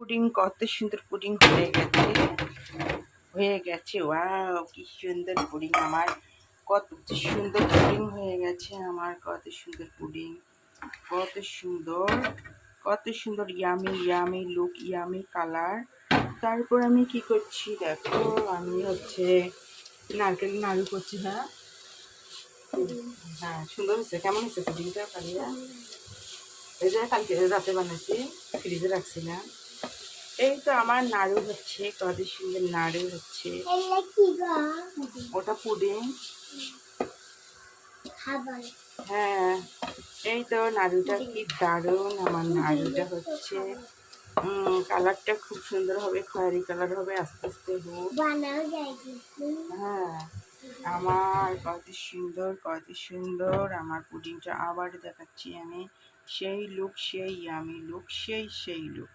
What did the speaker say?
Pudding কত সুন্দর pudding হয়ে গেছে ওয়াও কি সুন্দর পুডিং আমার কত সুন্দর পুডিং হয়ে গেছে আমার কত সুন্দর পুডিং কত সুন্দর yummy yummy look yummy colour. তারপর আমি কি করছি দেখো, আমি হচ্ছে নারকেল নাড়ু করছি। হ্যাঁ হ্যাঁ সুন্দর হচ্ছে। কেমন হচ্ছে পুডিংটা কালিয়া? এই যে কালকে রাতে বানাইছি, ফ্রিজে রাখছিলাম। এই তো আমার নাড়ু হচ্ছে, কত সুন্দর নাড়ু হচ্ছে। ওটা পুডিং। হ্যাঁ এই তো নাড়ুটা কি দারুণ। আমার নাড়ুটা হচ্ছে কালারটা খুব সুন্দর হবে, খয়েরি কালার হবে, আস্তে আস্তে হোক। হ্যাঁ আমার কত সুন্দর আমার পুডিংটা। আবার দেখাচ্ছি আমি, সেই লুক সেই আমি লুক সেই লুক।